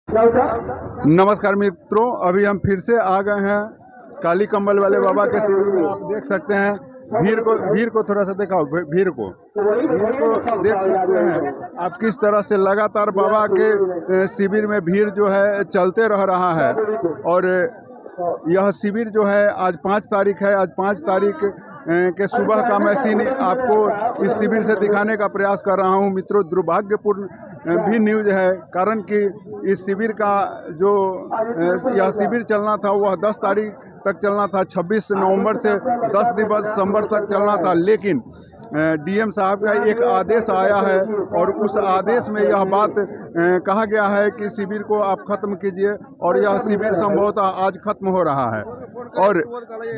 नमस्कार मित्रों, अभी हम फिर से आ गए हैं काली कंबल वाले बाबा के शिविर में। आप देख सकते हैं भीड़ को थोड़ा सा दिखाओ। भीड़ को देख सकते हैं आप किस तरह से लगातार बाबा के शिविर में भीड़ जो है चलते रह रहा है। और यह शिविर जो है आज 5 तारीख है। आज 5 तारीख के सुबह का मैं सीन आपको इस शिविर से दिखाने का प्रयास कर रहा हूं। मित्रों, दुर्भाग्यपूर्ण भी न्यूज है, कारण कि इस शिविर का जो यह शिविर चलना था वह 10 तारीख तक चलना था। 26 नवंबर से 10 दिसंबर तक चलना था, लेकिन डीएम साहब का एक आदेश आया है और उस आदेश में यह बात कहा गया है कि शिविर को आप ख़त्म कीजिए। और यह शिविर संभवतः आज खत्म हो रहा है। और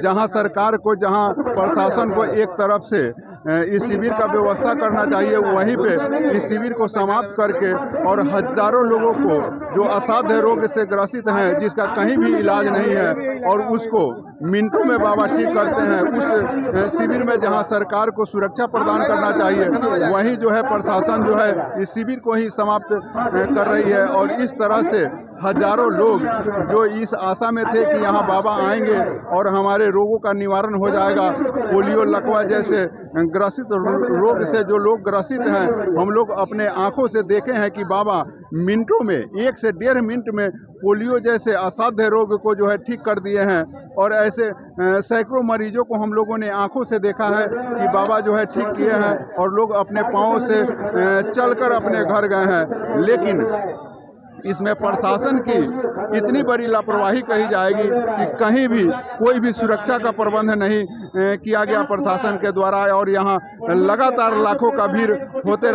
जहां सरकार को, जहां प्रशासन को एक तरफ से इस शिविर का व्यवस्था करना चाहिए, वहीं पे इस शिविर को समाप्त करके और हजारों लोगों को जो असाध्य रोग से ग्रसित हैं, जिसका कहीं भी इलाज नहीं है, और उसको मिनटों में बाबा ठीक करते हैं, उस शिविर में जहां सरकार को सुरक्षा प्रदान करना चाहिए, वहीं जो है प्रशासन जो है इस शिविर को ही समाप्त कर रही है। और इस तरह से हजारों लोग जो इस आशा में थे कि यहाँ बाबा आएंगे और हमारे रोगों का निवारण हो जाएगा, पोलियो, लकवा जैसे ग्रसित रोग से जो लोग ग्रसित हैं, हम लोग अपने आंखों से देखे हैं कि बाबा मिनटों में, 1 से 1.5 मिनट में पोलियो जैसे असाध्य रोग को जो है ठीक कर दिए हैं। और ऐसे सैकड़ों मरीजों को हम लोगों ने आंखों से देखा है कि बाबा जो है ठीक किए हैं और लोग अपने पाँव से चलकर अपने घर गए हैं। लेकिन इसमें प्रशासन की इतनी बड़ी लापरवाही कही जाएगी कि कहीं भी कोई भी सुरक्षा का प्रबंध नहीं किया गया प्रशासन के द्वारा। और यहाँ लगातार लाखों का भीड़ होते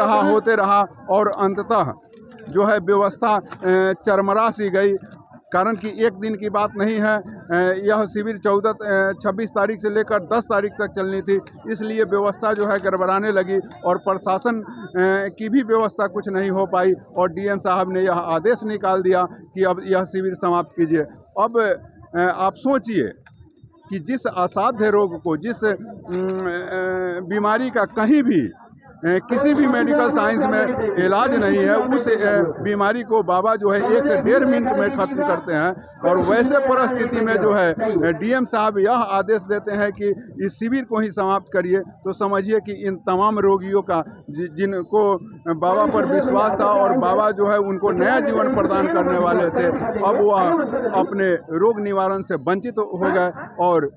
रहा और अंततः जो है व्यवस्था चरमरा सी गई। कारण कि एक दिन की बात नहीं है, यह शिविर 26 तारीख से लेकर 10 तारीख तक चलनी थी, इसलिए व्यवस्था जो है गड़बड़ाने लगी और प्रशासन की भी व्यवस्था कुछ नहीं हो पाई। और डीएम साहब ने यह आदेश निकाल दिया कि अब यह शिविर समाप्त कीजिए। अब आप सोचिए कि जिस असाध्य रोग को, जिस बीमारी का कहीं भी किसी भी मेडिकल साइंस में इलाज नहीं है, उस बीमारी को बाबा जो है 1 से 1.5 मिनट में खत्म करते हैं। और वैसे परिस्थिति में जो है डीएम साहब यह आदेश देते हैं कि इस शिविर को ही समाप्त करिए। तो समझिए कि इन तमाम रोगियों का, जिनको बाबा पर विश्वास था और बाबा जो है उनको नया जीवन प्रदान करने वाले थे, अब वह अपने रोग निवारण से वंचित हो गए। और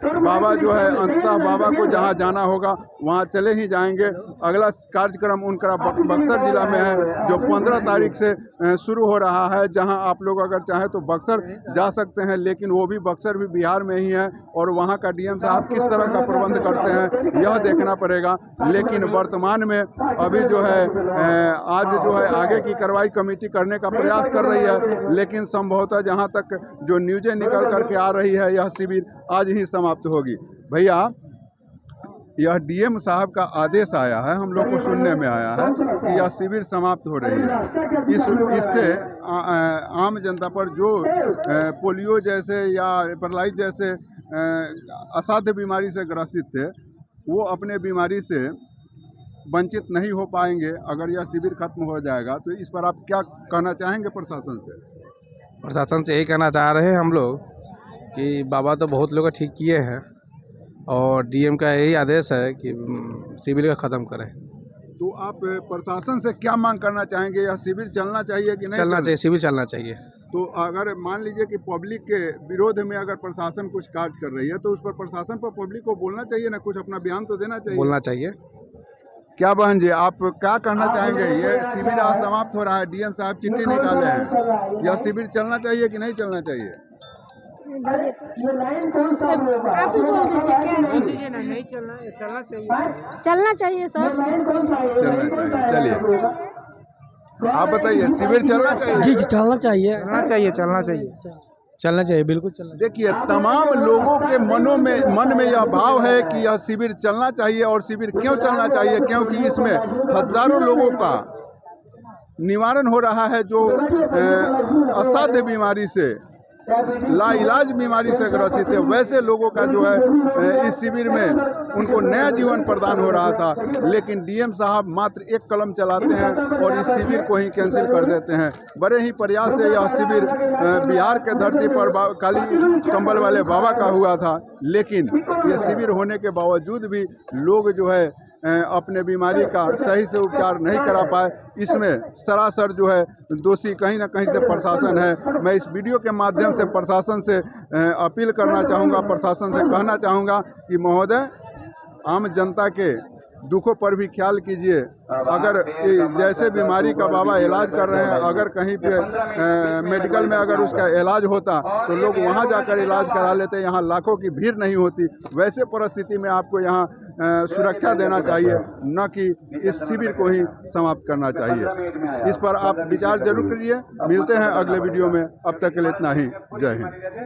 बाबा जो है अंततः बाबा को जहां जाना होगा वहां चले ही जाएंगे। अगला कार्यक्रम उनका बक्सर जिला में है, जो 15 तारीख से शुरू हो रहा है, जहां आप लोग अगर चाहें तो बक्सर जा सकते हैं। लेकिन वो भी बक्सर भी बिहार में ही है और वहां का डीएम साहब किस तरह का प्रबंध करते हैं यह देखना पड़ेगा। लेकिन वर्तमान में अभी जो है आज जो है आगे की कार्रवाई कमेटी करने का प्रयास कर रही है, लेकिन संभवतः जहां तक जो न्यूज़ें निकल करके आ रही है, यह शिविर आज ही समाप्त होगी। भैया, यह डीएम साहब का आदेश आया है, हम लोग को सुनने में आया है कि यह शिविर समाप्त हो रही है। इससे आम जनता पर जो पोलियो जैसे या पैरालाइज जैसे असाध्य बीमारी से ग्रसित थे, वो अपने बीमारी से वंचित नहीं हो पाएंगे अगर यह शिविर खत्म हो जाएगा। तो इस पर आप क्या कहना चाहेंगे प्रशासन से? प्रशासन से यही कहना चाह रहे हैं हम लोग कि बाबा तो बहुत लोग ठीक किए हैं और डीएम का यही आदेश है कि शिविर का ख़त्म करें। तो आप प्रशासन से क्या मांग करना चाहेंगे? यह शिविर चलना चाहिए कि नहीं चलना चाहिए? शिविर चलना चाहिए। तो अगर मान लीजिए कि पब्लिक के विरोध में अगर प्रशासन कुछ कार्य कर रही है, तो उस पर प्रशासन पर पब्लिक को बोलना चाहिए ना, कुछ अपना बयान तो देना चाहिए। बोलना चाहिए। क्या बहन जी, आप क्या कहना चाहेंगे? ये शिविर आज समाप्त हो रहा है, डीएम साहब चिट्ठी निकाले हैं, यह शिविर चलना चाहिए कि नहीं चलना चाहिए? आप बोल दीजिए ना, नहीं चलना चाहिए। चलना चाहिए सर, चलना चाहिए। चलिए आप बताइए, शिविर चलना चाहिए? जी चलना चाहिए। चलना चाहिए, बिल्कुल चलना। देखिए, तमाम लोगों के मन में यह भाव है कि यह शिविर चलना चाहिए। और शिविर क्यों चलना चाहिए? क्योंकि इसमें हजारों लोगों का निवारण हो रहा है जो असाध्य बीमारी से लाइलाज बीमारी से ग्रसित थे, वैसे लोगों का जो है इस शिविर में उनको नया जीवन प्रदान हो रहा था। लेकिन डीएम साहब मात्र एक कलम चलाते हैं और इस शिविर को ही कैंसिल कर देते हैं। बड़े ही प्रयास से यह शिविर बिहार के धरती पर काली कंबल वाले बाबा का हुआ था, लेकिन यह शिविर होने के बावजूद भी लोग जो है अपने बीमारी का सही से उपचार नहीं करा पाए। इसमें सरासर जो है दोषी कहीं ना कहीं से प्रशासन है। मैं इस वीडियो के माध्यम से प्रशासन से अपील करना चाहूँगा, प्रशासन से कहना चाहूँगा कि महोदय, आम जनता के दुखों पर भी ख्याल कीजिए। अगर जैसे बीमारी का बाबा इलाज कर रहे हैं, अगर कहीं पे मेडिकल में अगर उसका इलाज होता तो लोग वहां जाकर इलाज करा लेते, यहाँ लाखों की भीड़ नहीं होती। वैसे परिस्थिति में आपको यहाँ सुरक्षा देना चाहिए, न कि इस शिविर को ही समाप्त करना चाहिए। इस पर आप विचार जरूर करिए। मिलते हैं अगले वीडियो में, अब तक के लिए इतना ही। जय हिंद।